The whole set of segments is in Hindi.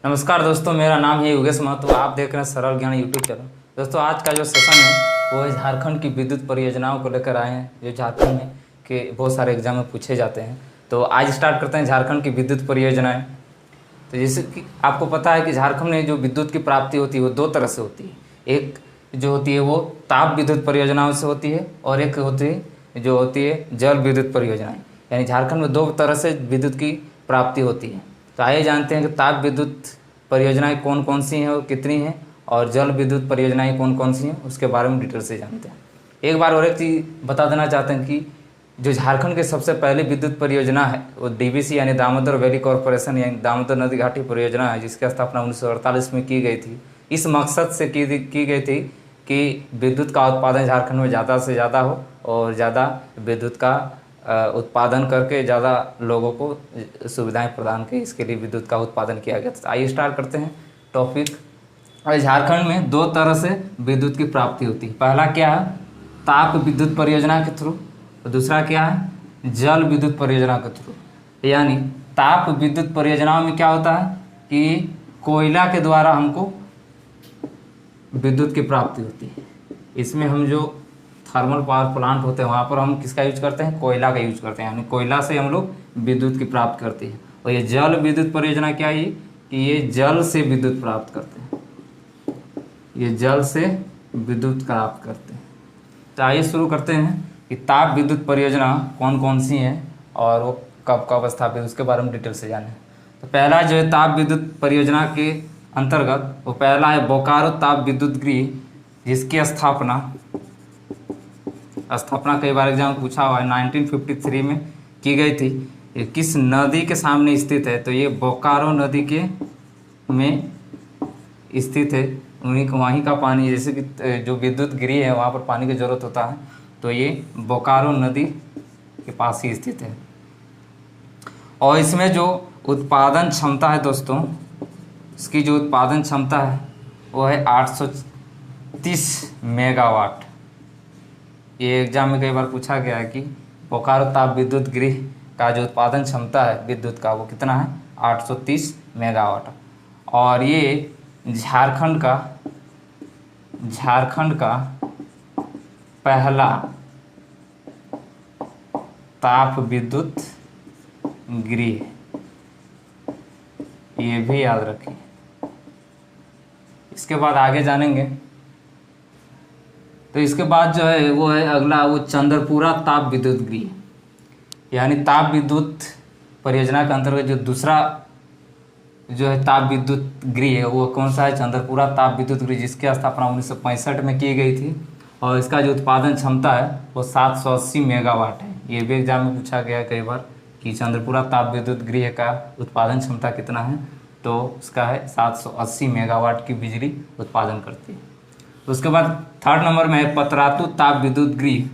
नमस्कार दोस्तों, मेरा नाम है योगेश महतो। आप देख रहे हैं सरल ज्ञान यूट्यूब चैनल। दोस्तों, आज का जो सेशन है वो है झारखंड की विद्युत परियोजनाओं को लेकर आए हैं, जो झारखंड में के बहुत सारे एग्जाम में पूछे जाते हैं। तो आज स्टार्ट करते हैं झारखंड की विद्युत परियोजनाएं। तो जैसे कि आपको पता है कि झारखंड में जो विद्युत की प्राप्ति होती है वो दो तरह से होती है। एक जो होती है वो ताप विद्युत परियोजनाओं से होती है और एक होती है जल विद्युत परियोजनाएं। यानी झारखंड में दो तरह से विद्युत की प्राप्ति होती है। तो आइए जानते हैं कि ताप विद्युत परियोजनाएं कौन कौन सी हैं और कितनी हैं, और जल विद्युत परियोजनाएं कौन कौन सी हैं उसके बारे में डिटेल से जानते हैं। एक बार और एक चीज़ बता देना चाहते हैं कि जो झारखंड की सबसे पहली विद्युत परियोजना है वो डीवीसी यानी दामोदर वैली कॉरपोरेशन यानी दामोदर नदी घाटी परियोजना है, जिसकी स्थापना 1948 में की गई थी। इस मकसद से की गई थी कि विद्युत का उत्पादन झारखंड में ज़्यादा से ज़्यादा हो और ज़्यादा विद्युत का उत्पादन करके ज़्यादा लोगों को सुविधाएं प्रदान की। इसके लिए विद्युत का उत्पादन किया गया। तो आइए स्टार्ट करते हैं टॉपिक। झारखंड में दो तरह से विद्युत की प्राप्ति होती है। पहला क्या है, ताप विद्युत परियोजना के थ्रू, और दूसरा क्या है, जल विद्युत परियोजना के थ्रू। यानी ताप विद्युत परियोजनाओं में क्या होता है कि कोयला के द्वारा हमको विद्युत की प्राप्ति होती है। इसमें हम जो थर्मल पावर प्लांट होते हैं वहाँ पर हम किसका यूज करते हैं, कोयला का यूज करते हैं। यानी कोयला से हम लोग विद्युत की प्राप्त करते हैं। और ये जल विद्युत परियोजना क्या है कि ये जल से विद्युत प्राप्त करते हैं, ये जल से विद्युत प्राप्त करते हैं। तो आइए शुरू करते हैं कि ताप विद्युत परियोजना कौन कौन सी हैं और वो कब कब स्थापित, उसके बारे में डिटेल से जाने। तो पहला जो है ताप विद्युत परियोजना के अंतर्गत वो पहला है बोकारो ताप विद्युत गृह, जिसकी स्थापना कई बार एग्जाम पूछा हुआ है, 1953 में की गई थी। ये किस नदी के सामने स्थित है, तो ये बोकारो नदी के में स्थित है। वहीं का पानी, जैसे कि जो विद्युत गृह है वहाँ पर पानी की ज़रूरत होता है, तो ये बोकारो नदी के पास ही स्थित है। और इसमें जो उत्पादन क्षमता है दोस्तों, इसकी जो उत्पादन क्षमता है वो है 830 मेगावाट। ये एग्जाम में कई बार पूछा गया है कि बोकारो ताप विद्युत गृह का जो उत्पादन क्षमता है विद्युत का वो कितना है, 830 मेगावाट। और ये झारखंड का पहला ताप विद्युत गृह, ये भी याद रखिए। इसके बाद आगे जानेंगे। तो इसके बाद जो है वो है अगला, वो चंद्रपुरा ताप विद्युत गृह। यानी ताप विद्युत परियोजना के अंतर्गत जो दूसरा जो है ताप विद्युत गृह है वो कौन सा है, चंद्रपुरा ताप विद्युत गृह, जिसकी स्थापना 1965 में की गई थी। और इसका जो उत्पादन क्षमता है वो 780 मेगावाट है। ये भी एग्जाम में पूछा गया कई बार कि चंद्रपुरा ताप विद्युत गृह का उत्पादन क्षमता कितना है, तो इसका है 780 मेगावाट की बिजली उत्पादन करती है। तो उसके बाद थर्ड नंबर में है पतरातू ताप विद्युत गृह।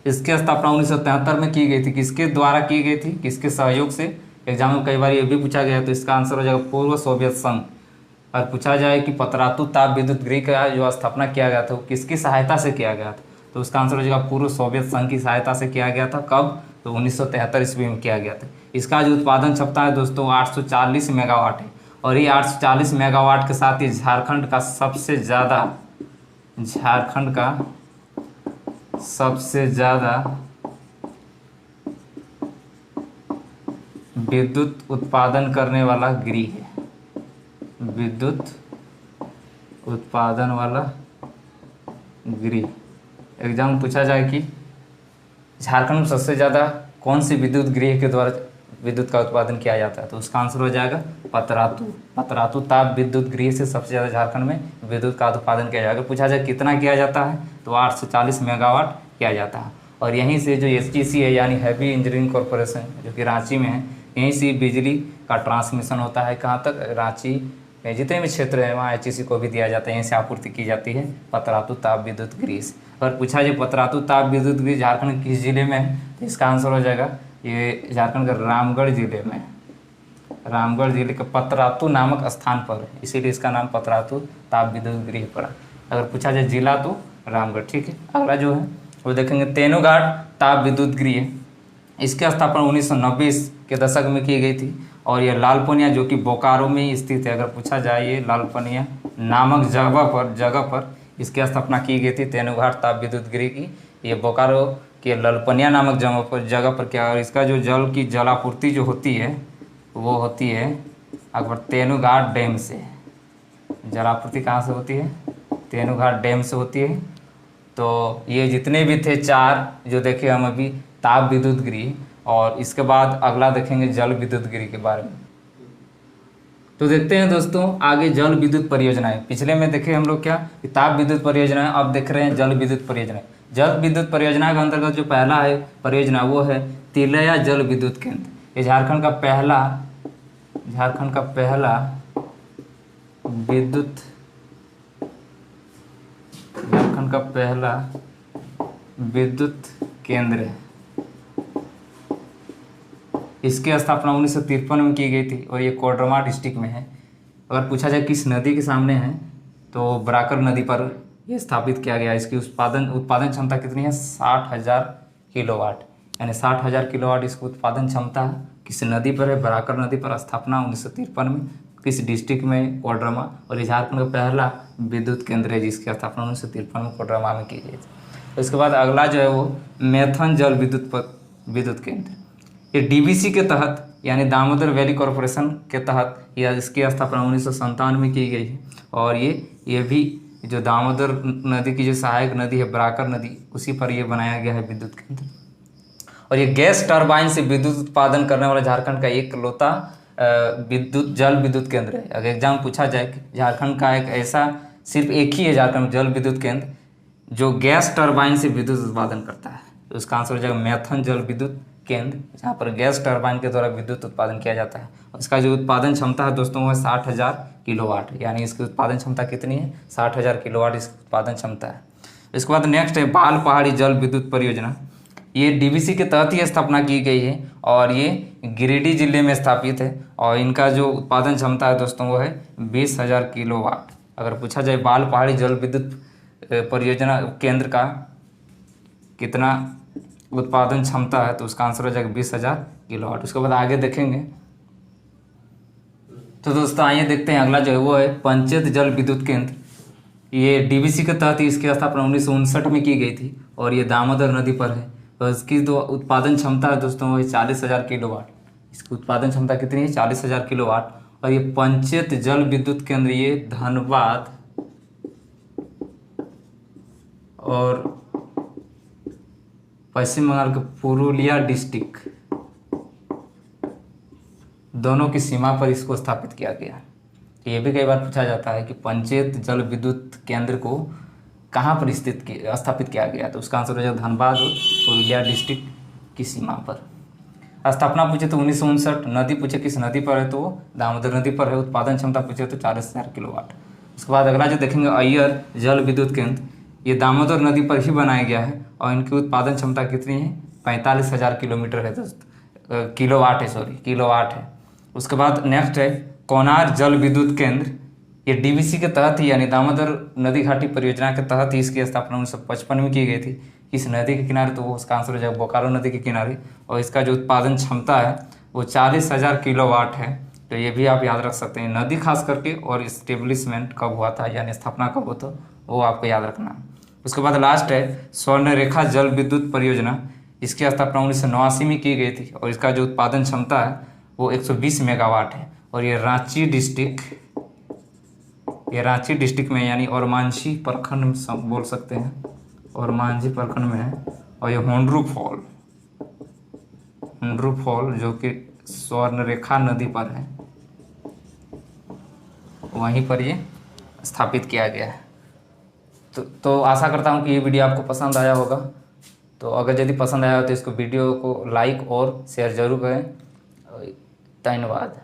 इसकी स्थापना 1973 में की गई थी। किसके द्वारा की गई थी, किसके सहयोग से, एग्जाम में कई बार ये भी पूछा गया। तो इसका आंसर हो जाएगा पूर्व सोवियत संघ। और पूछा जाए कि पतरातू ताप विद्युत गृह का जो स्थापना किया गया था वो किसकी सहायता से किया गया था, तो उसका आंसर हो जाएगा पूर्व सोवियत संघ की सहायता से किया गया था। कब, तो 1973 ईस्वी में किया गया था। इसका जो उत्पादन क्षमता है दोस्तों 840 मेगावाट है। और ये 840 मेगावाट के साथ ही झारखंड का सबसे ज़्यादा विद्युत उत्पादन करने वाला गृह है। विद्युत उत्पादन वाला गृह। एग्जाम में पूछा जाए कि झारखंड में सबसे ज़्यादा कौन सी विद्युत गृह के द्वारा विद्युत का उत्पादन किया जाता है, तो उसका आंसर हो जाएगा पतरातू ताप विद्युत गृह से सबसे ज़्यादा झारखंड में विद्युत का उत्पादन किया जाएगा। पूछा जाए कितना किया जाता है, तो 840 मेगावाट किया जाता है। और यहीं से जो एचईसी है यानी हैवी इंजीनियरिंग कॉरपोरेशन जो कि रांची में है, यहीं से बिजली का ट्रांसमिशन होता है। कहाँ तक, रांची में जितने भी क्षेत्र हैं वहाँ एचईसी को भी दिया जाता है, यहीं से आपूर्ति की जाती है पतरातू ताप विद्युत गृह से। अगर पूछा जाए पतरातू ताप विद्युत गृह झारखंड किस जिले में है, तो इसका आंसर हो जाएगा ये झारखंड के रामगढ़ जिले में। रामगढ़ जिले के पतरातू नामक स्थान पर है, इसीलिए इसका नाम पतरातू ताप विद्युत गृह पड़ा। अगर पूछा जाए जिला तो रामगढ़। ठीक है, अगला जो है वो देखेंगे तेनुघाट ताप विद्युत गृह। इसकी स्थापना 1990 के दशक में की गई थी और ये लालपनिया जो कि बोकारो में ही स्थित है। अगर पूछा जाए ये लालपनिया नामक जगह पर इसकी स्थापना की गई थी तेनुघाट ताप विद्युत गृह की। ये बोकारो के लालपनिया नामक जगह पर क्या, और इसका जो जल की जलापूर्ति जो होती है वो होती है अकबर तेनुघाट डैम से। जलापूर्ति कहाँ से होती है? तेनुघाट डैम से होती है। तो ये जितने भी थे 4 जो देखे हम अभी, ताप विद्युत गृह, और इसके बाद अगला देखेंगे जल विद्युत गृह के बारे में। तो देखते हैं दोस्तों आगे जल विद्युत परियोजनाएं। पिछले में देखे हम लोग क्या कि ताप विद्युत परियोजनाएं, अब देख रहे हैं जल विद्युत परियोजनाएं। जल विद्युत परियोजना के अंतर्गत जो पहला है परियोजना वो है तिलैया जल विद्युत केंद्र। ये झारखंड का पहला विद्युत केंद्र है। इसकी स्थापना 1953 में की गई थी और ये कोडरमा डिस्ट्रिक्ट में है। अगर पूछा जाए किस नदी के सामने है तो बराकर नदी पर यह स्थापित किया गया। इसकी उत्पादन क्षमता कितनी है? 60,000 किलोवाट, यानी 60,000 किलोवाट इसकी उत्पादन क्षमता है। किस नदी पर है? बराकर नदी पर। स्थापना 1953 में। किस डिस्ट्रिक्ट में? कोडरमा। और ये झारखंड का पहला विद्युत केंद्र है जिसकी स्थापना 1953 में कोडरमा में की गई थी। उसके बाद अगला जो है वो मैथन जल विद्युत केंद्र। ये डीवीसी के तहत यानी दामोदर वैली कॉरपोरेशन के तहत यह इसकी स्थापना 1957 में की गई है। और ये भी जो दामोदर नदी की जो सहायक नदी है बराकर नदी, उसी पर यह बनाया गया है विद्युत केंद्र। और ये गैस टरबाइन से विद्युत उत्पादन करने वाला झारखंड का एकलौता जल विद्युत केंद्र है। अगर एग्जाम पूछा जाए कि झारखंड का एक ऐसा सिर्फ एक ही है झारखंड जल विद्युत केंद्र जो गैस टरबाइन से विद्युत उत्पादन करता है, तो उसका आंसर हो जाएगा मैथन जल विद्युत केंद्र, जहाँ पर गैस टरबाइन के द्वारा विद्युत उत्पादन किया जाता है। और इसका जो उत्पादन क्षमता है दोस्तों वो है 60,000 किलोवाट, यानी इसकी उत्पादन क्षमता कितनी है? 60,000 किलोवाट इसकी उत्पादन क्षमता है। इसके बाद नेक्स्ट है बाल पहाड़ी जल विद्युत परियोजना। ये डीवीसी के तहत ही स्थापना की गई है और ये गिरिडीह जिले में स्थापित है। और इनका जो उत्पादन क्षमता है दोस्तों वो है 20,000 किलोवाट। अगर पूछा जाए बाल पहाड़ी जल विद्युत परियोजना केंद्र का कितना उत्पादन क्षमता है तो उसका आंसर हो जाएगा 20,000 किलोवाट। उसके बाद आगे देखेंगे। तो दोस्तों आइए देखते हैं अगला जो है वो है पंचायत जल विद्युत केंद्र। ये डीवीसी के तहत इसकी स्थापना 1959 में की गई थी और ये दामोदर नदी पर है। तो इसकी जो उत्पादन क्षमता है दोस्तों वो है 40,000 किलोवाट। इसकी उत्पादन क्षमता कितनी है? 40,000 किलोवाट। और ये पंचायत जल विद्युत केंद्र ये धनबाद और पश्चिम बंगाल के पुरुलिया डिस्ट्रिक्ट दोनों की सीमा पर इसको स्थापित किया गया। ये भी कई बार पूछा जाता है कि पंचायत जल विद्युत केंद्र को कहाँ पर स्थापित किया गया, तो उसका आंसर हो जाएगा धनबाद और पुरुलिया डिस्ट्रिक्ट की सीमा पर। स्थापना पूछे तो 1959, नदी पूछे किस नदी पर है तो दामोदर नदी पर है। उत्पादन क्षमता पूछे तो 40,000 किलोवाट। उसके बाद अगला जो देखेंगे अय्यर जल विद्युत केंद्र, ये दामोदर नदी पर ही बनाया गया है और इनकी उत्पादन क्षमता कितनी है? 45,000 किलोमीटर है दोस्त किलोवाट है। उसके बाद नेक्स्ट है कोनार जल विद्युत केंद्र। ये डीवीसी के तहत ही यानी दामोदर नदी घाटी परियोजना के तहत ही इसकी स्थापना 1955 में की गई थी। इस नदी के किनारे, तो वो उसका आंसर हो जाएगा बोकारो नदी के किनारे। और इसका जो उत्पादन क्षमता है वो 40,000 किलोवाट है। तो ये भी आप याद रख सकते हैं। नदी खास करके और इस्टेब्लिशमेंट कब हुआ था यानी स्थापना कब हुआ था वो आपको याद रखना। उसके बाद लास्ट है स्वर्णरेखा जल विद्युत परियोजना। इसकी स्थापना 1989 में की गई थी और इसका जो उत्पादन क्षमता है वो 120 मेगावाट है। और ये रांची डिस्ट्रिक्ट में यानी ओरमांझी प्रखंड में बोल सकते हैं, ओरमांझी प्रखंड में है। और ये होंडरू फॉल जो कि स्वर्णरेखा नदी पर है, वहीं पर ये स्थापित किया गया है। तो आशा करता हूँ कि ये वीडियो आपको पसंद आया होगा। तो अगर यदि पसंद आया हो तो इसको वीडियो को लाइक और शेयर जरूर करें। धन्यवाद।